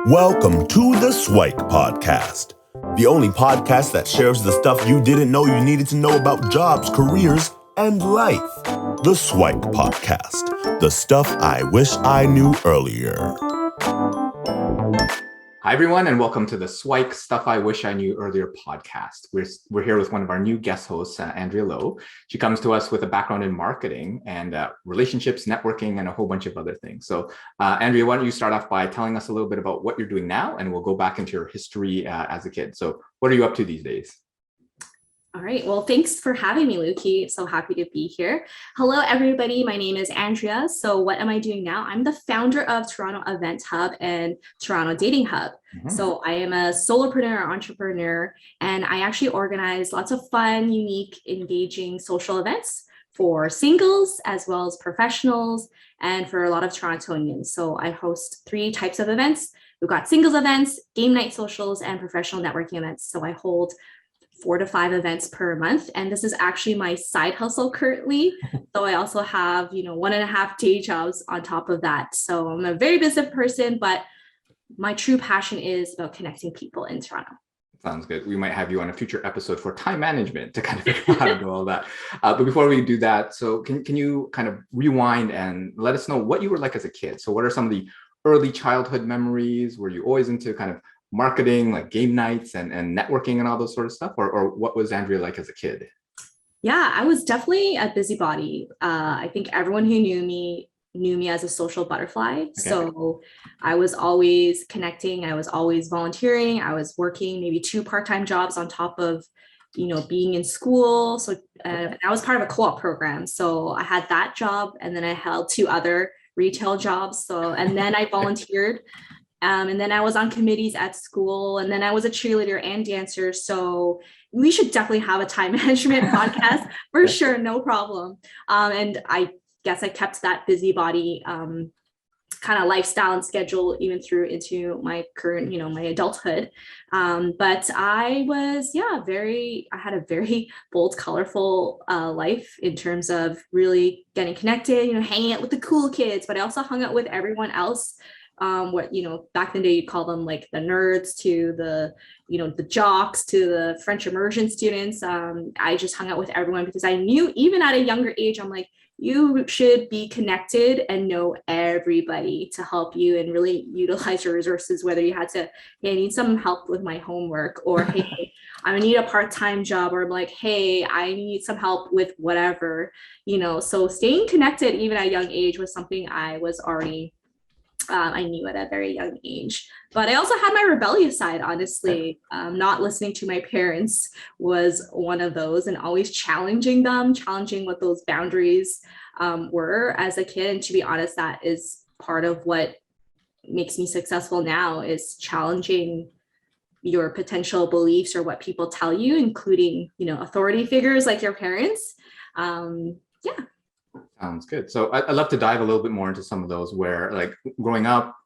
Welcome to the SIWIKE podcast, the only podcast that shares the stuff you didn't know you needed to know about jobs, careers, and life. The SIWIKE podcast, the stuff I wish I knew earlier. Hi, everyone, and welcome to the SIWIKE Stuff I Wish I Knew Earlier podcast. We're here with one of our new guest hosts, Andrea Lowe. She comes to us with a background in marketing and relationships, networking, and a whole bunch of other things. So, Andrea, why don't you start off by telling us a little bit about what you're doing now, and we'll go back into your history as a kid. So what are you up to these days? All right. Well, thanks for having me, Luki. So happy to be here. Hello, everybody. My name is Andrea. So what am I doing now? I'm the founder of Toronto Event Hub and Toronto Dating Hub. Mm-hmm. So I am a solopreneur, entrepreneur, and I actually organize lots of fun, unique, engaging social events for singles as well as professionals and for a lot of Torontonians. So I host 3 types of events. We've got singles events, game night socials, and professional networking events. So I hold 4 to 5 events per month. And this is actually my side hustle currently. So I also have, 1.5 day jobs on top of that. So I'm a very busy person, but my true passion is about connecting people in Toronto. Sounds good. We might have you on a future episode for time management to kind of figure out how to do all that. But before we do that, so can you kind of rewind and let us know what you were like as a kid? So what are some of the early childhood memories? Were you always into kind of marketing, like game nights and networking and all those sort of stuff? Or what was Andrea like as a kid? Yeah, I was definitely a busybody. I think everyone who knew me as a social butterfly. Okay. So I was always connecting. I was always volunteering. I was working maybe 2 part-time jobs on top of, being in school. So I was part of a co-op program. So I had that job and then I held 2 other retail jobs. So, and then I volunteered. And then I was on committees at school, and then I was a cheerleader and dancer. So we should definitely have a time management podcast for sure, no problem. And I guess I kept that busybody kind of lifestyle and schedule even through into my current, my adulthood. But I was, I had a very bold, colorful life in terms of really getting connected, hanging out with the cool kids, but I also hung out with everyone else. Back in the day, you'd call them like the nerds to the, the jocks to the French immersion students. I just hung out with everyone because I knew even at a younger age, I'm like, you should be connected and know everybody to help you and really utilize your resources, whether you had to, hey, I need some help with my homework, or hey, I need a part-time job, or I'm like, hey, I need some help with whatever, so staying connected even at a young age was something I was already I knew at a very young age. But I also had my rebellious side, honestly. Not listening to my parents was one of those, and always challenging what those boundaries were as a kid. And to be honest, that is part of what makes me successful now, is challenging your potential beliefs or what people tell you, including, authority figures like your parents. Sounds good. So I'd love to dive a little bit more into some of those where, like, growing up,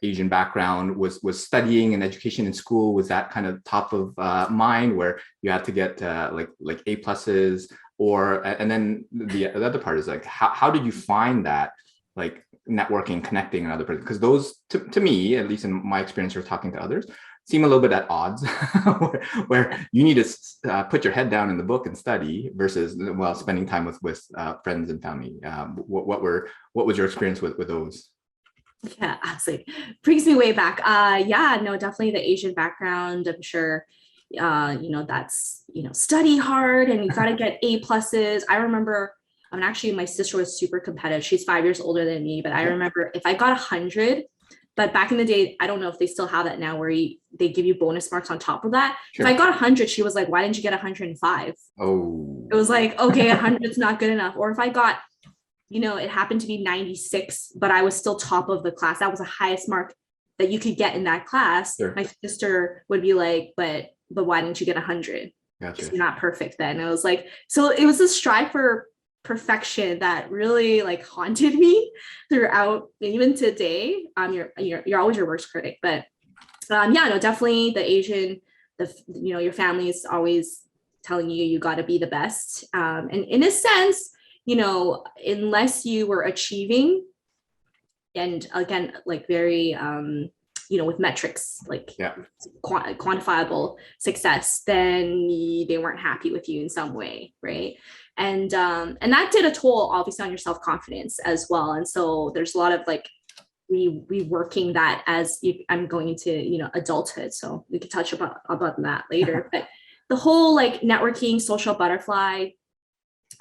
Asian background, was studying and education in school, was that kind of top of mind where you had to get like A pluses, and then the other part is like, how did you find that, like, networking, connecting, and other people? Because those, to me, at least in my experience or talking to others, seem a little bit at odds where you need to put your head down in the book and study versus spending time with friends and family. What was your experience with those? Yeah, absolutely. Brings me way back. Definitely the Asian background. I'm sure, that's, study hard and you got to get A pluses. I remember, actually my sister was super competitive. She's 5 years older than me, but I remember if I got 100, but back in the day, I don't know if they still have that now, where they give you bonus marks on top of that. Sure. If I got 100, she was like, why didn't you get 105? Oh. It was like, okay, 100 is not good enough. Or if I got, it happened to be 96, but I was still top of the class. That was the highest mark that you could get in that class. Sure. My sister would be like, but why didn't you get 100? Gotcha. You're not perfect then. I was like, so it was a strive for perfection that really like haunted me throughout, even today. You're always your worst critic, but definitely the Asian, your family is always telling you got to be the best, and in a sense, unless you were achieving, and again, like very with metrics, like Yeah. quantifiable success, then they weren't happy with you in some way, right? And that did a toll, obviously, on your self-confidence as well. And so there's a lot of like reworking that as I'm going into adulthood. So we could touch about that later. But the whole like networking, social butterfly,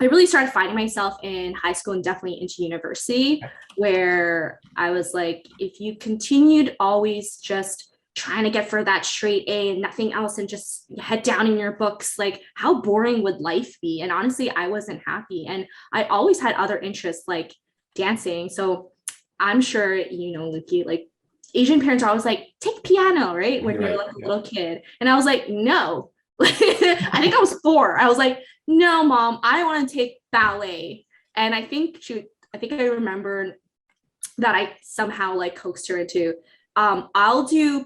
I really started finding myself in high school and definitely into university, where I was like, if you continued always just trying to get for that straight A and nothing else and just head down in your books, like how boring would life be? And honestly, I wasn't happy. And I always had other interests like dancing. So I'm sure, Luki, like Asian parents are always like, take piano, right? When you're like a little kid. And I was like, no. I think I was 4. I was like, no, mom, I want to take ballet. And I think I remember that I somehow like coaxed her into, I'll do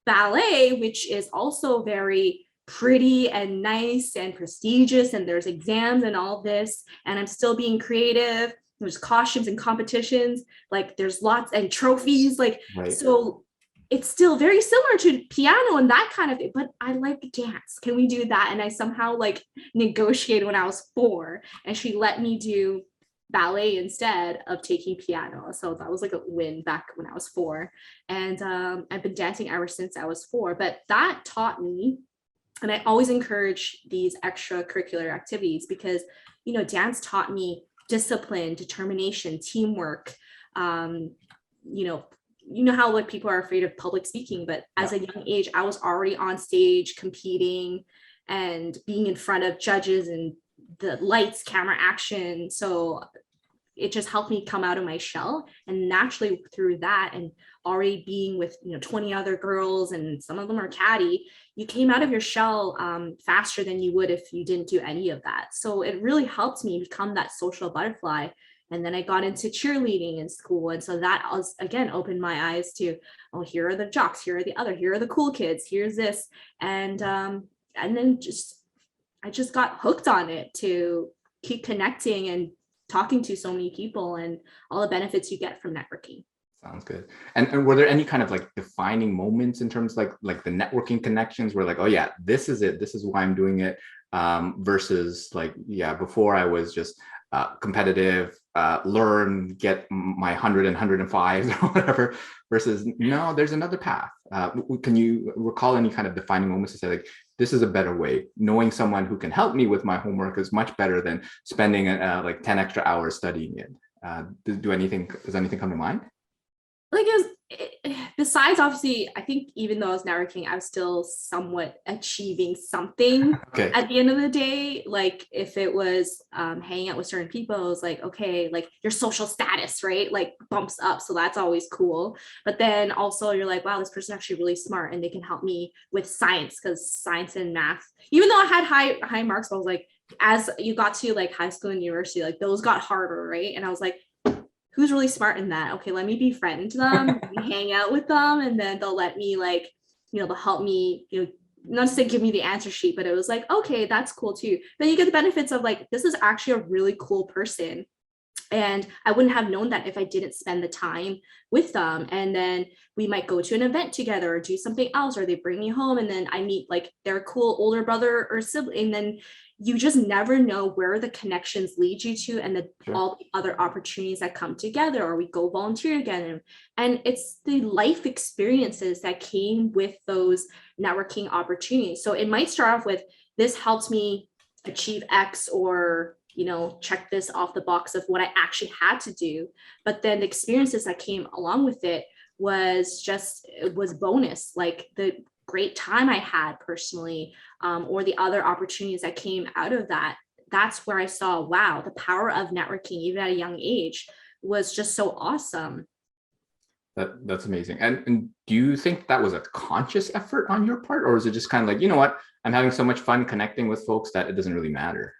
ballet, which is also very pretty and nice and prestigious, and there's exams and all this, and I'm still being creative. There's costumes and competitions, like there's lots and trophies, like so it's still very similar to piano and that kind of thing, but I like dance. Can we do that? And I somehow like negotiated when I was 4, and she let me do ballet instead of taking piano. So that was like a win back when I was 4. And I've been dancing ever since I was 4. But that taught me, and I always encourage these extracurricular activities because, dance taught me discipline, determination, teamwork. How like people are afraid of public speaking, but as a young age, I was already on stage competing and being in front of judges and the lights, camera, action. So it just helped me come out of my shell, and naturally through that, and already being with 20 other girls, and some of them are catty, you came out of your shell faster than you would if you didn't do any of that. So it really helped me become that social butterfly. And then I got into cheerleading in school, and so that was again opened my eyes to, oh, here are the jocks, here are the cool kids, here's this, and then I just got hooked on it to keep connecting and talking to so many people and all the benefits you get from networking. Sounds good. And were there any kind of like defining moments in terms like the networking connections where like, oh yeah, this is it, this is why I'm doing it, versus like, yeah, before I was just competitive, learn, get my 100 and 105 or whatever, versus no, there's another path. Can you recall any kind of defining moments to say like, this is a better way? Knowing someone who can help me with my homework is much better than spending like 10 extra hours studying it. Does anything come to mind? Like besides, obviously, I think even though I was networking, I was still somewhat achieving something at the end of the day. Like if it was hanging out with certain people, it was like, okay, like your social status, right? Like bumps up. So that's always cool. But then also you're like, wow, this person's actually really smart and they can help me with science, because science and math, even though I had high marks, I was like, as you got to like high school and university, like those got harder, right? And I was like, who's really smart in that? Okay, let me befriend them, hang out with them, and then they'll let me like, they'll help me, not to say give me the answer sheet, but it was like, okay, that's cool too. Then you get the benefits of like, this is actually a really cool person. And I wouldn't have known that if I didn't spend the time with them. And then we might go to an event together or do something else, or they bring me home and then I meet like their cool older brother or sibling. And then you just never know where the connections lead you to, and all the other opportunities that come together, or we go volunteer again. And it's the life experiences that came with those networking opportunities. So it might start off with, this helps me achieve X, or check this off the box of what I actually had to do. But then the experiences that came along with it was bonus, like the great time I had personally, or the other opportunities that came out of that. That's where I saw, wow, the power of networking, even at a young age, was just so awesome. That's amazing. And do you think that was a conscious effort on your part, or is it just kind of like, you know what, I'm having so much fun connecting with folks that it doesn't really matter?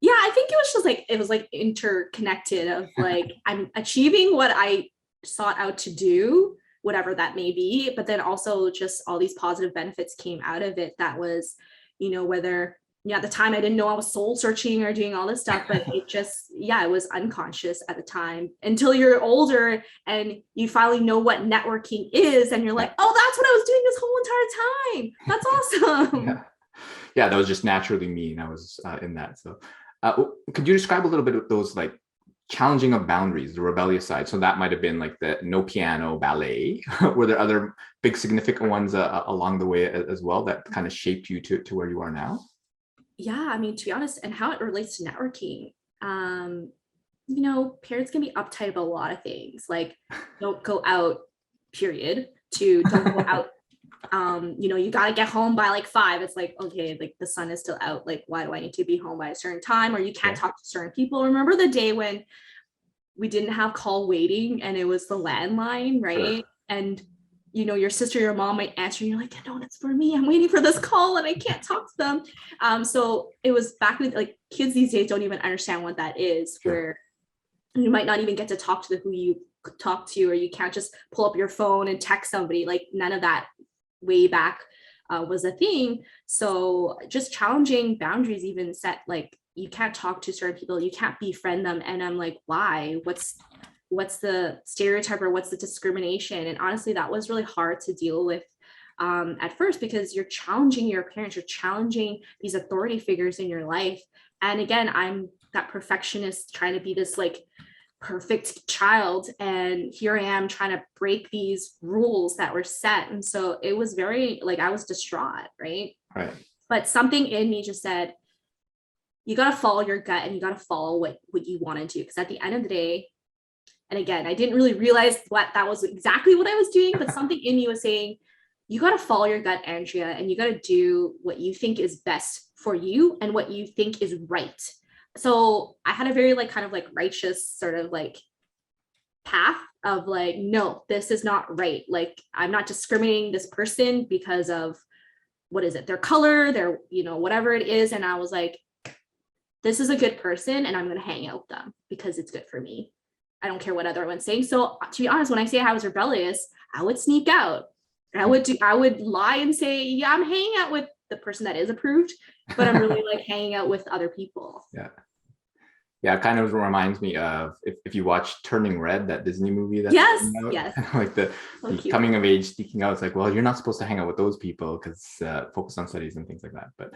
Yeah, I think it was like interconnected of like, I'm achieving what I sought out to do, whatever that may be, but then also just all these positive benefits came out of it. That was, whether at the time I didn't know I was soul searching or doing all this stuff, but it just, it was unconscious at the time until you're older and you finally know what networking is. And you're like, oh, that's what I was doing this whole entire time. That's awesome. Yeah, that was just naturally me. And I was in that. So could you describe a little bit of those like challenging of boundaries, the rebellious side? So that might have been like the no piano ballet. Were there other big significant ones along the way as well that kind of shaped you to where you are now? Yeah, I mean, to be honest, and how it relates to networking, parents can be uptight about a lot of things, like don't go out, period, to don't go out. You got to get home by like 5. It's like, okay, like the sun is still out. Like, why do I need to be home by a certain time? Or you can't talk to certain people. Remember the day when we didn't have call waiting and it was the landline, right? Sure. And your sister, your mom might answer and you're like, no, it's for me. I'm waiting for this call and I can't talk to them. So it was back when like kids these days don't even understand what that is, sure. Where you might not even get to talk to who you talk to, or you can't just pull up your phone and text somebody. Like none of that way back was a thing. So just challenging boundaries, even set like you can't talk to certain people, you can't befriend them. And I'm like, why? What's the stereotype or what's the discrimination? And honestly, that was really hard to deal with at first, because you're challenging your parents, you're challenging these authority figures in your life. And again, I'm that perfectionist trying to be this like perfect child, and here I am trying to break these rules that were set. And so it was very like I was distraught, right? But something in me just said, you got to follow your gut and you got to follow what you want to do, because at the end of the day, and again, I didn't really realize what that was exactly what I was doing, but something in me was saying, you got to follow your gut, Andrea, and you got to do what you think is best for you and what you think is right. So I had a very like kind of like righteous sort of like path of like, no, this is not right. Like I'm not discriminating this person because of their color, their, whatever it is. And I was like, this is a good person and I'm going to hang out with them because it's good for me. I don't care what everyone's saying. So to be honest, when I say I was rebellious, I would sneak out. I would lie and say, yeah, I'm hanging out with the person that is approved, but I'm really like hanging out with other people. Yeah, it kind of reminds me of if you watch Turning Red, that Disney movie. Yes. Like the coming of age sneaking out. It's like, well, you're not supposed to hang out with those people because focus on studies and things like that. But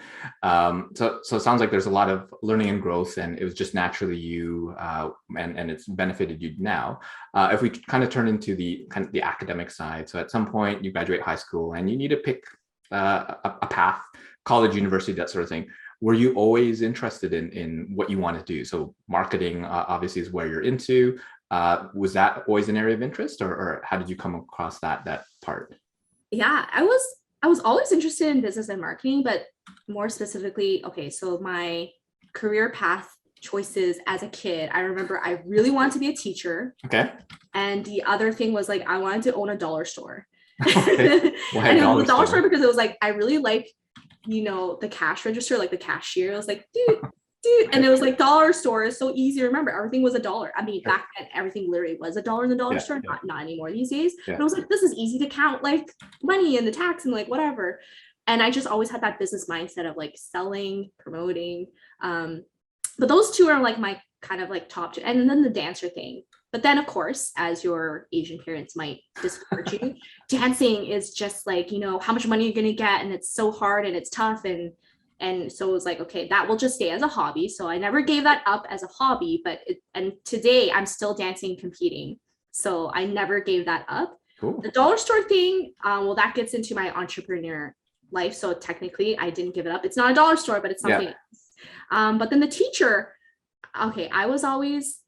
so it sounds like there's a lot of learning and growth, and it was just naturally you, and it's benefited you now. If we kind of turn into the academic side, so at some point you graduate high school and you need to pick a path, college, university, that sort of thing. Were you always interested in what you want to do? So marketing obviously is where you're into. Was that always an area of interest, or how did you come across that part? Yeah, I was always interested in business and marketing, but more specifically, so my career path choices as a kid, I remember I really wanted to be a teacher. Okay. And the other thing was like, I wanted to own a dollar store. Okay. Why and it was a dollar store because it was like, I really like, the cash register, like the cashier. I was like, dude. And it was like dollar store is so easy to remember. Everything was $1. I mean, back then everything literally was $1 in the dollar store, not anymore these days. But I was like, this is easy to count like money and the tax and like whatever. And I just always had that business mindset of like selling, promoting. But those two are like my kind of like top two. And then the dancer thing. But then, of course, as your Asian parents might discourage you, dancing is just like, how much money you're going to get. And it's so hard and it's tough. And so it was like, okay, that will just stay as a hobby. So I never gave that up as a hobby. And today I'm still dancing, competing. So I never gave that up. Cool. The dollar store thing, well, that gets into my entrepreneur life. So technically I didn't give it up. It's not a dollar store, but it's something else. But then the teacher, I was always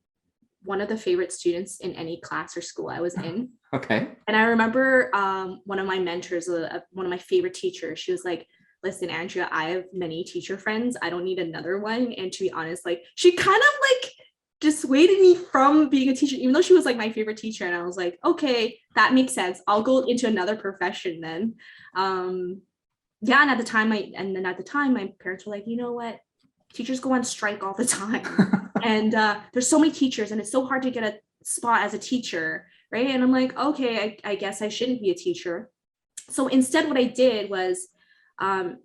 one of the favorite students in any class or school I was in. Okay. And I remember one of my mentors, one of my favorite teachers, she was like, listen, Andrea, I have many teacher friends. I don't need another one. And to be honest, like she kind of like dissuaded me from being a teacher, even though she was like my favorite teacher. And I was like, okay, that makes sense. I'll go into another profession then. And at the time, my parents were like, you know what? Teachers go on strike all the time. And there's so many teachers and it's so hard to get a spot as a teacher, right? And I'm like, okay, I guess I shouldn't be a teacher. So instead what I did was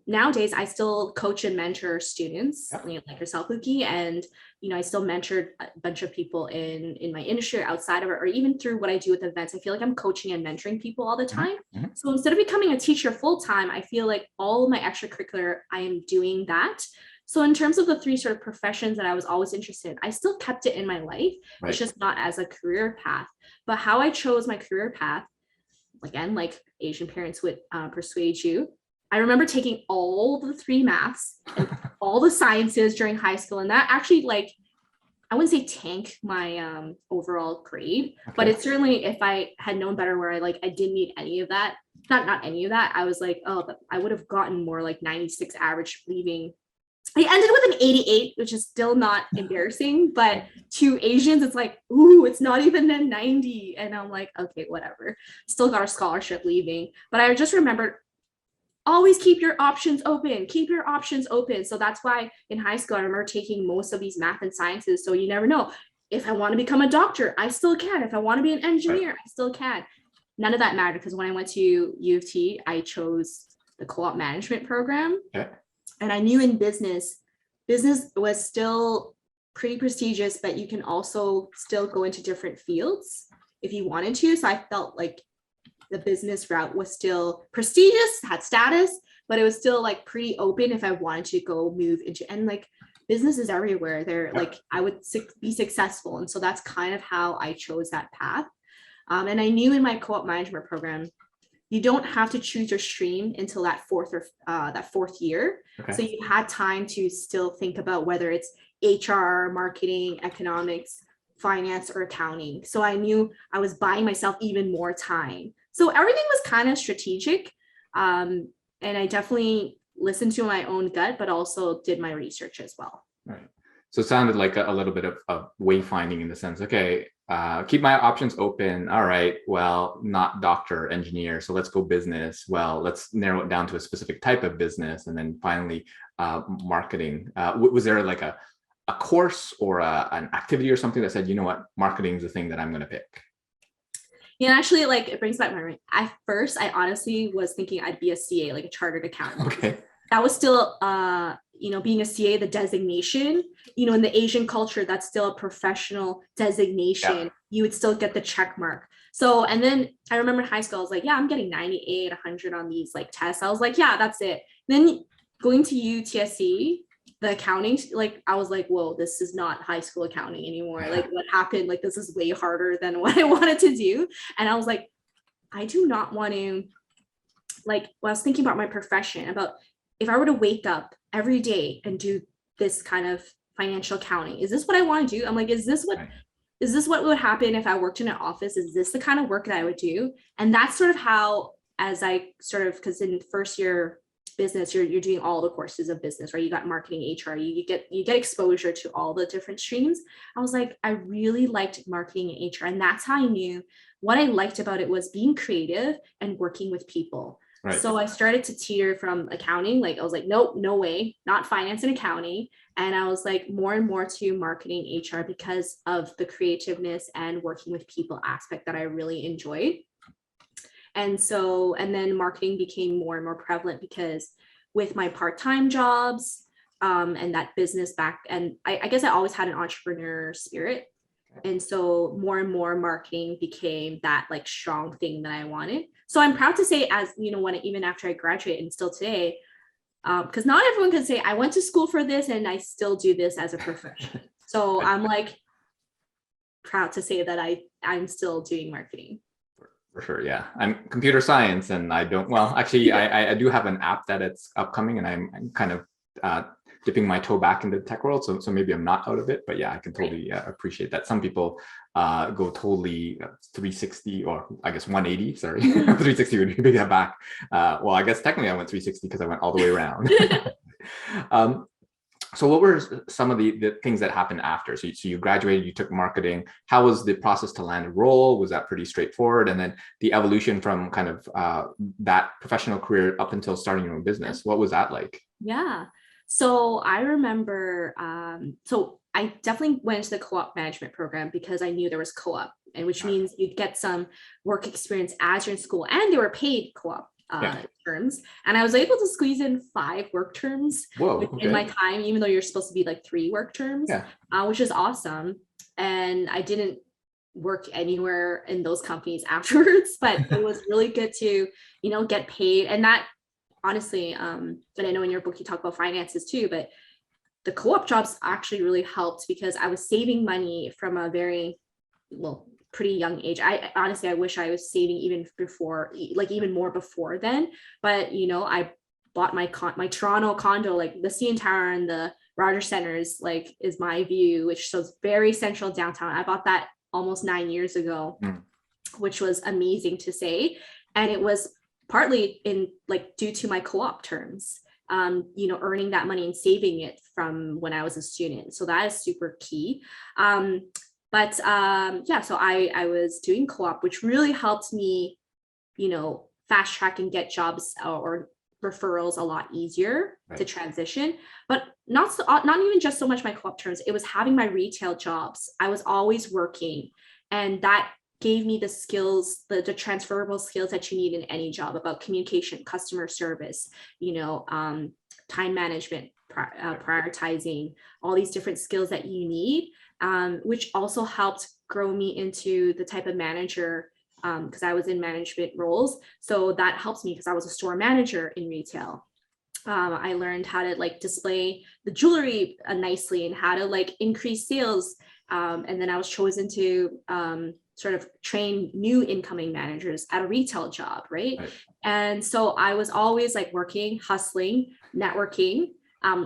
Nowadays, I still coach and mentor students, like yourself, Luki, and I still mentored a bunch of people in my industry, outside of it, or even through what I do with events. I feel like I'm coaching and mentoring people all the time. Mm-hmm. So instead of becoming a teacher full time, I feel like all of my extracurricular, I am doing that. So in terms of the three sort of professions that I was always interested in, I still kept it in my life. Right. It's just not as a career path. But how I chose my career path, again, like Asian parents would persuade you, I remember taking all the three maths and all the sciences during high school. And that actually, like, I wouldn't say tank my overall grade, but it's certainly, if I had known better, where I didn't need any of that, not any of that, I was like, oh, but I would have gotten more like 96 average leaving. I ended with an 88, which is still not embarrassing, but to Asians, it's like, ooh, it's not even a 90. And I'm like, okay, whatever. Still got a scholarship leaving. But I just remembered, always keep your options open, So that's why in high school, I remember taking most of these math and sciences. So you never know. If I want to become a doctor, I still can. If I want to be an engineer, I still can. None of that mattered, because when I went to U of T, I chose the co-op management program. Okay. And I knew in business was still pretty prestigious, but you can also still go into different fields if you wanted to. So I felt like the business route was still prestigious, had status, but it was still like pretty open if I wanted to go move into, and like business is everywhere. They're like, I would be successful. And so that's kind of how I chose that path. And I knew in my co-op management program, you don't have to choose your stream until that fourth year. Okay. So you had time to still think about whether it's HR, marketing, economics, finance, or accounting. So I knew I was buying myself even more time. So everything was kind of strategic. And I definitely listened to my own gut, but also did my research as well. Right. So it sounded like a little bit of wayfinding, in the sense, okay, keep my options open. All right, well, not doctor, engineer. So let's go business. Well, let's narrow it down to a specific type of business. And then finally, marketing. Was there like a course or an activity or something that said, you know what, marketing is the thing that I'm going to pick? Yeah, actually, like, it brings back my memory. At first, I honestly was thinking I'd be a CA, like a chartered accountant. Okay. That was still, being a CA, the designation, in the Asian culture, that's still a professional designation. Yeah. You would still get the check mark. So, and then I remember in high school, I was like, yeah, I'm getting 98, 100 on these like tests. I was like, yeah, that's it. Then going to UTSC, the accounting, like, I was like, whoa, this is not high school accounting anymore. Like, what happened? Like, this is way harder than what I wanted to do. And I was like, I do not want to, like, when I was thinking about my profession, about if I were to wake up every day and do this kind of financial accounting, is this what I want to do? I'm like, is this what would happen if I worked in an office? Is this the kind of work that I would do? And that's sort of how, as I sort of, because in first year business, you're doing all the courses of business, right? You got marketing, HR, you get exposure to all the different streams. I was like, I really liked marketing and HR. And that's how I knew what I liked about it was being creative and working with people. Right. So I started to teeter from accounting. Like, I was like, nope, no way, not finance and accounting. And I was like more and more to marketing, HR, because of the creativeness and working with people aspect that I really enjoyed. And so, and then marketing became more and more prevalent, because with my part-time jobs and that business back, and I guess I always had an entrepreneur spirit. And so more and more marketing became that like strong thing that I wanted. So I'm proud to say, as even after I graduated and still today, because not everyone can say I went to school for this and I still do this as a profession. So I'm like proud to say that I'm still doing marketing. For sure, yeah. I'm computer science, and I don't. Well, actually, I do have an app that it's upcoming, and I'm kind of dipping my toe back into the tech world. So maybe I'm not out of it, but yeah, I can totally appreciate that. Some people go totally 360, or I guess 180. Sorry, 360 would be big back. Well, I guess technically I went 360 because I went all the way around. So what were some of the things that happened after? So you graduated, you took marketing. How was the process to land a role? Was that pretty straightforward? And then the evolution from kind of that professional career up until starting your own business, what was that like? Yeah. So I remember, so I definitely went to the co-op management program because I knew there was co-op, and which means you'd get some work experience as you're in school, and they were paid co-op terms. And I was able to squeeze in 5 work terms in my time, even though you're supposed to be like 3 work terms, which is awesome. And I didn't work anywhere in those companies afterwards, but it was really good to, get paid. And that honestly, and I know in your book you talk about finances too, but the co-op jobs actually really helped because I was saving money from a very, pretty young age. I honestly, I wish I was saving even before, like even more before then, but I bought my Toronto condo, like the CN Tower and the Rogers Centers, like is my view, which shows very central downtown. I bought that almost 9 years ago, which was amazing to say. And it was partly in like due to my co-op terms, earning that money and saving it from when I was a student. So that is super key. So I was doing co-op, which really helped me, fast track and get jobs or referrals a lot easier to transition. But not even just so much my co-op terms, it was having my retail jobs. I was always working, and that gave me the skills, the transferable skills that you need in any job about communication, customer service, time management, prioritizing, all these different skills that you need, which also helped grow me into the type of manager, because I was in management roles. So that helps me because I was a store manager in retail. I learned how to like display the jewelry nicely and how to like increase sales. And then I was chosen to sort of train new incoming managers at a retail job, right? And so I was always like working, hustling, networking,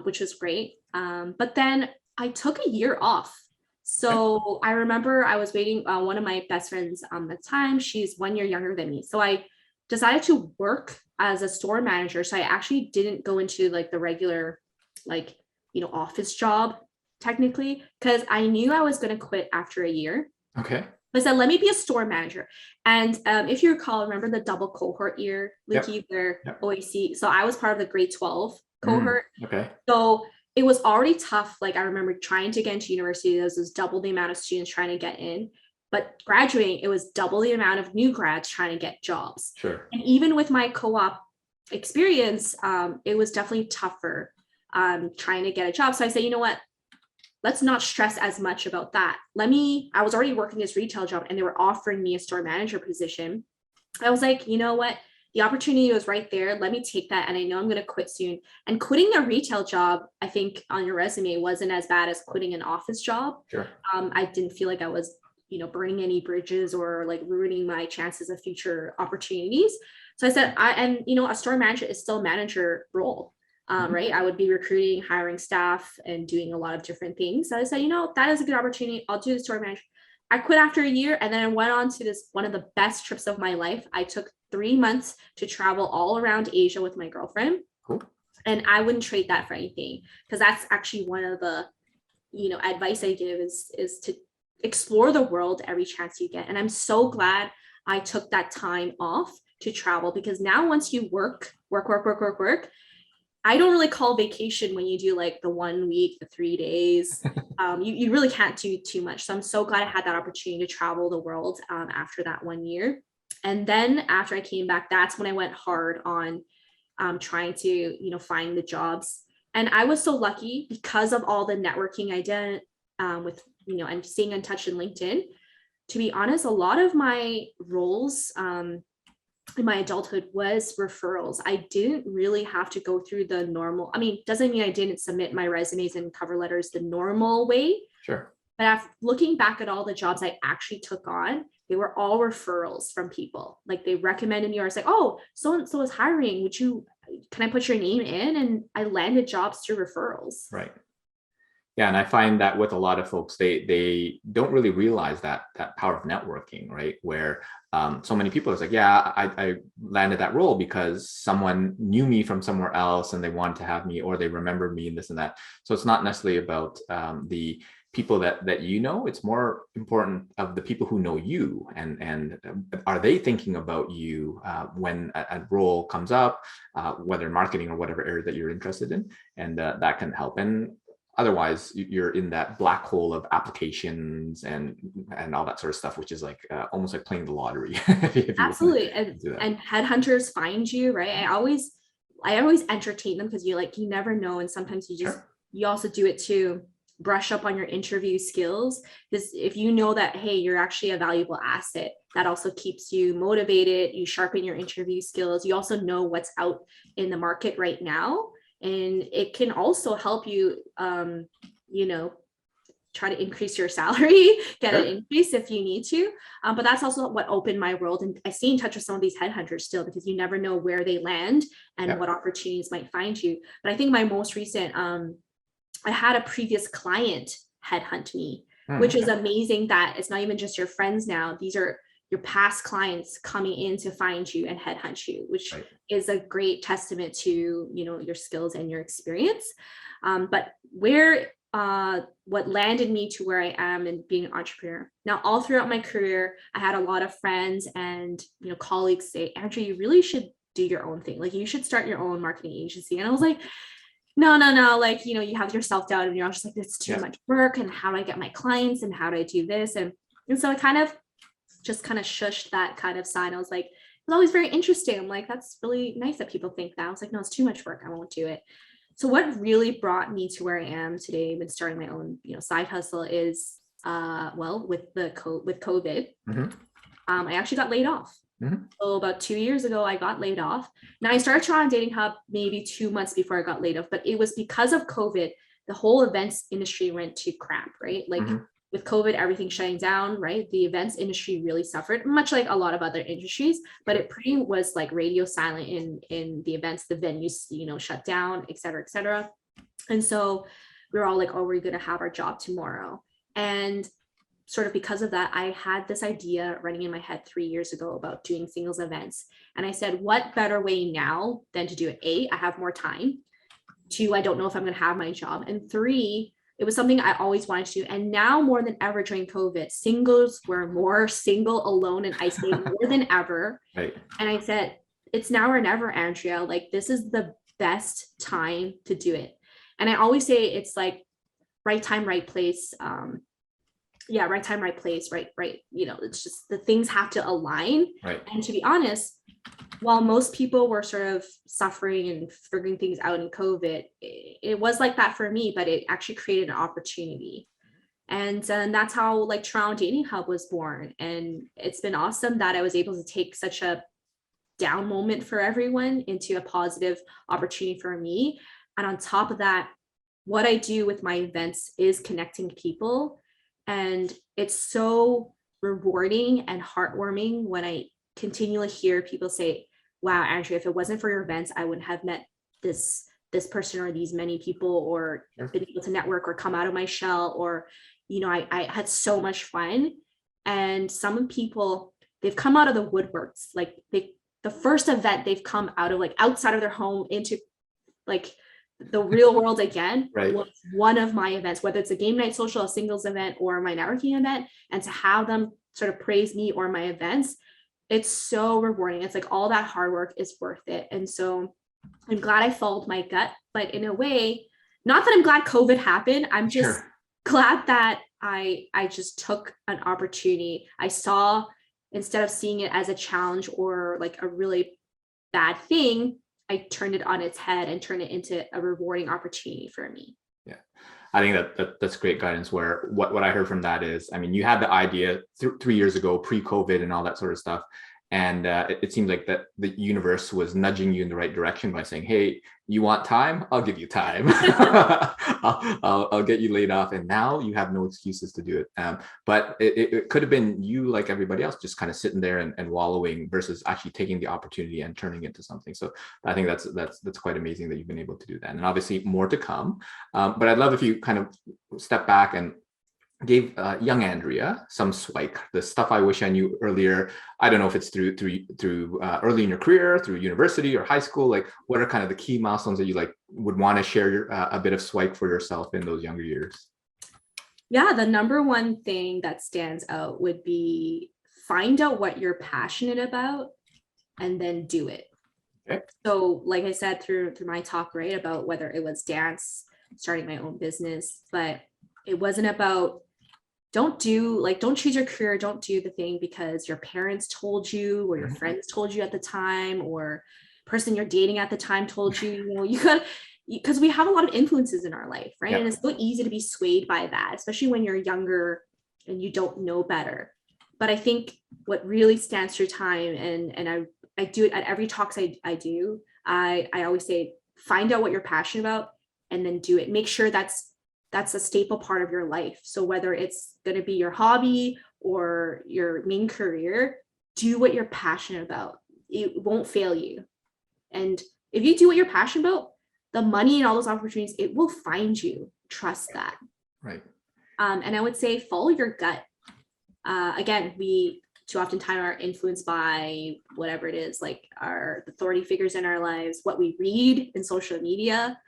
which was great. But then I took a year off. So I remember I was waiting, one of my best friends at the time, she's 1 year younger than me. So I decided to work as a store manager. So I actually didn't go into like the regular, like, office job technically, because I knew I was going to quit after a year. Okay. I said, let me be a store manager. And if you recall, remember the double cohort year, Luki, where OAC. So I was part of the grade 12 cohort. Okay. So it was already tough. Like I remember trying to get into university, there was double the amount of students trying to get in, but graduating, it was double the amount of new grads trying to get jobs. Sure. And even with my co-op experience, it was definitely tougher trying to get a job. So I said, you know what? Let's not stress as much about that. I was already working this retail job and they were offering me a store manager position. I was like, you know what? The opportunity was right there. Let me take that. And I know I'm going to quit soon. And quitting a retail job, I think on your resume wasn't as bad as quitting an office job. Sure. I didn't feel like I was, burning any bridges or like ruining my chances of future opportunities. So I said, a store manager is still a manager role. Right. I would be recruiting, hiring staff and doing a lot of different things. So I said, that is a good opportunity. I'll do the store manager. I quit after a year and then I went on to one of the best trips of my life. I took 3 months to travel all around Asia with my girlfriend. Cool. And I wouldn't trade that for anything, because that's actually one of the, advice I give is to explore the world every chance you get. And I'm so glad I took that time off to travel, because now once you work, I don't really call vacation when you do like the 1 week, the 3 days. You really can't do too much. So I'm so glad I had that opportunity to travel the world after that 1 year. And then after I came back, that's when I went hard on trying to, find the jobs. And I was so lucky because of all the networking I did with, and staying in touch in LinkedIn. To be honest, a lot of my roles in my adulthood was referrals. I didn't really have to go through the normal. Doesn't mean I didn't submit my resumes and cover letters the normal way. Sure. But looking back at all the jobs I actually took on, they were all referrals from people. Like they recommended me, or I was like, oh, so-and-so is hiring. Can I put your name in? And I landed jobs through referrals. Right. Yeah, and I find that with a lot of folks, they don't really realize that power of networking, right? Where so many people are like, yeah, I landed that role because someone knew me from somewhere else and they wanted to have me, or they remembered me and this and that. So it's not necessarily about the people that it's more important of the people who know you, and are they thinking about you when a role comes up, whether marketing or whatever area that you're interested in, and that can help. And otherwise you're in that black hole of applications and all that sort of stuff, which is like almost like playing the lottery. if you Absolutely. And headhunters find you, right? I always entertain them because you never know. And sometimes you also do it to brush up on your interview skills. Because if you know that, hey, you're actually a valuable asset, that also keeps you motivated. You sharpen your interview skills. You also know what's out in the market right now. And it can also help you, try to increase your salary, get an increase if you need to. But that's also what opened my world. And I stay in touch with some of these headhunters still, because you never know where they land and what opportunities might find you. But I think my most recent, I had a previous client headhunt me, which is amazing that it's not even just your friends now. These are your past clients coming in to find you and headhunt you, which is a great testament to, your skills and your experience. But what landed me to where I am and being an entrepreneur. Now, all throughout my career, I had a lot of friends and colleagues say, Andrea, you really should do your own thing. Like, you should start your own marketing agency. And I was like, no. Like, you have your self-doubt and you're just like, it's too much work. And how do I get my clients? And how do I do this? And so I kind of shushed that kind of side. I was like, it's always very interesting. I'm like, that's really nice that people think that. I was like, no, it's too much work. I won't do it. So what really brought me to where I am today with starting my own, side hustle is, with COVID, I actually got laid off. So about 2 years ago, I got laid off. Now I started trying on Dating Hub maybe 2 months before I got laid off, but it was because of COVID. The whole events industry went to crap, right? Like with COVID, everything shutting down, right? The events industry really suffered, much like a lot of other industries, but it pretty was like radio silent in the events, the venues, shut down, et cetera, et cetera. And so we were all like, oh, we're going to have our job tomorrow. And sort of because of that, I had this idea running in my head 3 years ago about doing singles events. And I said, what better way now than to do it? A, I have more time. 2, I don't know if I'm going to have my job. And 3, it was something I always wanted to do. And now more than ever during COVID, singles were more single, alone, and isolated more than ever. Right. And I said, it's now or never, Andrea. Like, this is the best time to do it. And I always say it's like right time, right place. Right time, right place, right. It's just the things have to align. Right. And to be honest, while most people were sort of suffering and figuring things out in COVID, it was like that for me, but it actually created an opportunity. And that's how like Toronto Dating Hub was born. And it's been awesome that I was able to take such a down moment for everyone into a positive opportunity for me. And on top of that, what I do with my events is connecting people. And it's so rewarding and heartwarming when I continually hear people say, wow, Andrea, if it wasn't for your events, I wouldn't have met this person or these many people, or been able to network or come out of my shell, or, I had so much fun. And some people, they've come out of the woodworks. Like the first event they've come out of, like outside of their home into like the real world again, was one of my events, whether it's a game night social, a singles event, or my networking event. And to have them sort of praise me or my events, it's so rewarding. It's like all that hard work is worth it. And so I'm glad I followed my gut, but in a way, not that I'm glad COVID happened. I'm just glad that I just took an opportunity. I saw, instead of seeing it as a challenge or like a really bad thing, I turned it on its head and turned it into a rewarding opportunity for me. Yeah. I think that's great guidance, where what I heard from that is, I mean, you had the idea 3 years ago, pre-COVID and all that sort of stuff. And it seems like that the universe was nudging you in the right direction by saying, hey, you want time? I'll give you time. I'll get you laid off. And now you have no excuses to do it. But it could have been you, like everybody else, just kind of sitting there and wallowing, versus actually taking the opportunity and turning it into something. So I think that's quite amazing that you've been able to do that. And obviously more to come. But I'd love if you kind of step back and gave young Andrea some SIWIKE, the stuff I wish I knew earlier. I don't know if it's through early in your career, through university or high school. Like, what are kind of the key milestones that you would want to share a bit of SIWIKE for yourself in those younger years? Yeah, the number one thing that stands out would be find out what you're passionate about and then do it. Okay. So like I said, through my talk, right, about whether it was dance, starting my own business. But it wasn't about don't choose your career, don't do the thing because your parents told you or your friends told you at the time or person you're dating at the time told you, you got, because we have a lot of influences in our life, right? And it's so easy to be swayed by that, especially when you're younger and you don't know better. But I think what really stands through time, and I do it at every talks I do, I always say, find out what you're passionate about and then do it. Make sure that's a staple part of your life. So whether it's going to be your hobby or your main career, do what you're passionate about. It won't fail you. And if you do what you're passionate about, the money and all those opportunities, it will find you. Trust that. Right. And I would say follow your gut. Again, we too often time are influenced by whatever it is, like our authority figures in our lives, what we read in social media.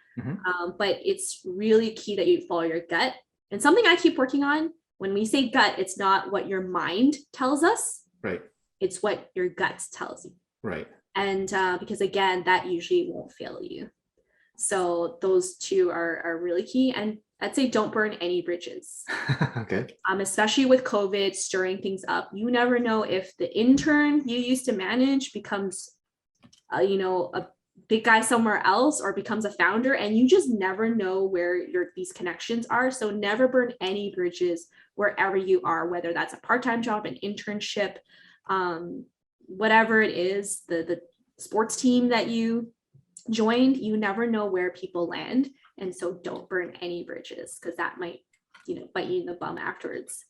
But it's really key that you follow your gut. And something I keep working on, when we say gut, it's not what your mind tells us. Right. It's what your gut tells you. Right. And because again, that usually won't fail you. So those two are really key. And I'd say don't burn any bridges. Okay. Especially with COVID stirring things up. You never know if the intern you used to manage becomes, a big guy somewhere else or becomes a founder, and you just never know where these connections are. So never burn any bridges wherever you are, whether that's a part-time job, an internship, whatever it is, the sports team that you joined, you never know where people land. And so don't burn any bridges because that might, bite you in the bum afterwards.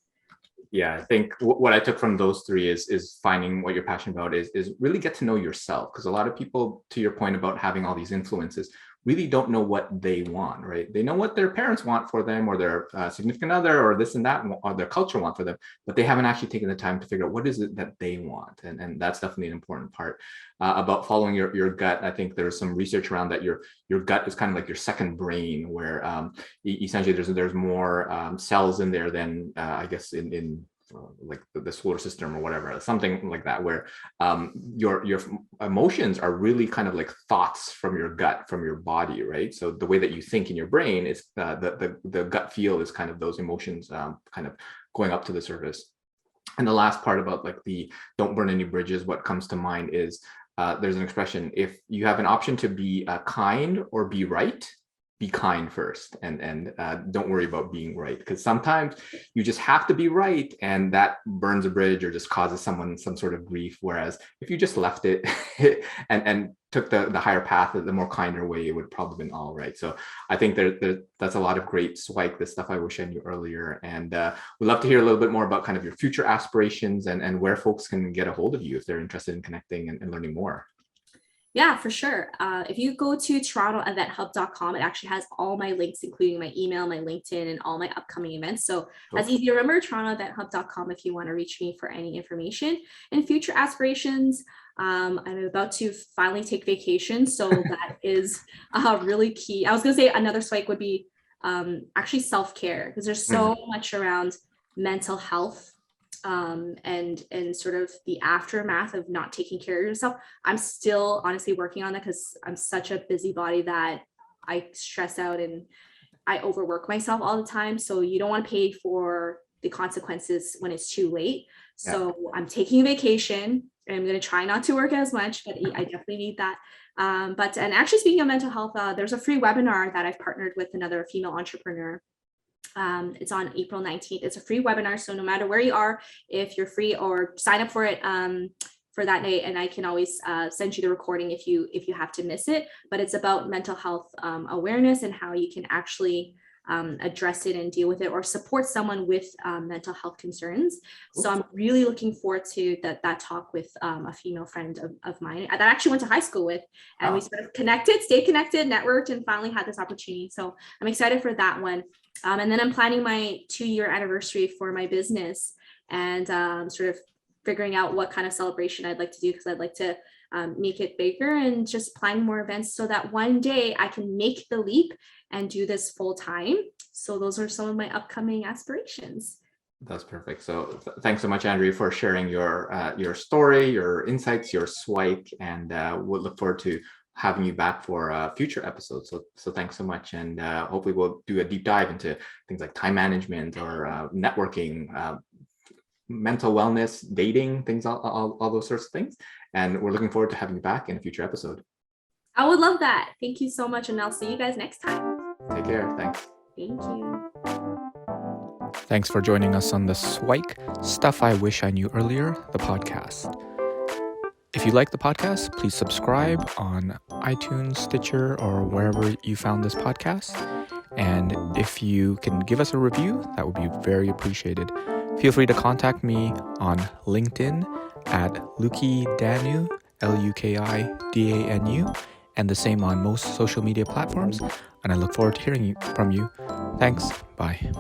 Yeah, I think what I took from those three is finding what you're passionate about is really get to know yourself, because a lot of people, to your point about having all these influences, really don't know what they want, right? They know what their parents want for them or their significant other or this and that, or their culture want for them, but they haven't actually taken the time to figure out what is it that they want. And that's definitely an important part about following your gut. I think there's some research around that your gut is kind of like your second brain, where essentially there's more cells in there than I guess in like the solar system or whatever, something like that, where your emotions are really kind of like thoughts from your gut, from your body, right? So the way that you think in your brain is the gut feel is kind of those emotions kind of going up to the surface. And the last part about like the don't burn any bridges, what comes to mind is there's an expression: if you have an option to be kind or be right, be kind first, and don't worry about being right, because sometimes you just have to be right, and that burns a bridge or just causes someone some sort of grief. Whereas if you just left it and took the higher path, the more kinder way, it would probably been all right. So I think that's a lot of great SIWIKE, the stuff I wish I knew earlier. And we'd love to hear a little bit more about kind of your future aspirations and where folks can get a hold of you if they're interested in connecting and learning more. Yeah, for sure. If you go to torontoeventhub.com, it actually has all my links, including my email, my LinkedIn, and all my upcoming events. So as easy to remember, torontoeventhub.com if you want to reach me for any information. And future aspirations, I'm about to finally take vacation. So that is really key. I was going to say another SIWIKE would be actually self-care, because there's so much around mental health and sort of the aftermath of not taking care of yourself. I'm still honestly working on that because I'm such a busybody that I stress out and I overwork myself all the time. So you don't want to pay for the consequences when it's too late. So I'm taking a vacation and I'm going to try not to work as much, but I definitely need that. And actually speaking of mental health, there's a free webinar that I've partnered with another female entrepreneur. It's on April 19th. It's a free webinar. So no matter where you are, if you're free, or sign up for it for that day, and I can always send you the recording if you have to miss it. But it's about mental health awareness and how you can actually address it and deal with it, or support someone with mental health concerns. So I'm really looking forward to that talk with a female friend of mine that I actually went to high school with, and we sort of stayed connected, networked, and finally had this opportunity. So I'm excited for that one. And then I'm planning my 2-year anniversary for my business, and sort of figuring out what kind of celebration I'd like to do, because I'd like to make it bigger and just plan more events so that one day I can make the leap and do this full time. So those are some of my upcoming aspirations. That's perfect. So thanks so much, Andrea, for sharing your story, your insights, your SIWIKE, and we'll look forward to having you back for future episodes. So thanks so much. And hopefully we'll do a deep dive into things like time management or networking, mental wellness, dating, things, all those sorts of things. And we're looking forward to having you back in a future episode. I would love that. Thank you so much. And I'll see you guys next time. Take care. Thanks. Thank you. Thanks for joining us on the SIWIKE Stuff I Wish I Knew Earlier, the podcast. If you like the podcast, please subscribe on iTunes, Stitcher, or wherever you found this podcast. And if you can give us a review, that would be very appreciated. Feel free to contact me on LinkedIn at Lukidanu, Lukidanu, and the same on most social media platforms. And I look forward to hearing from you. Thanks. Bye.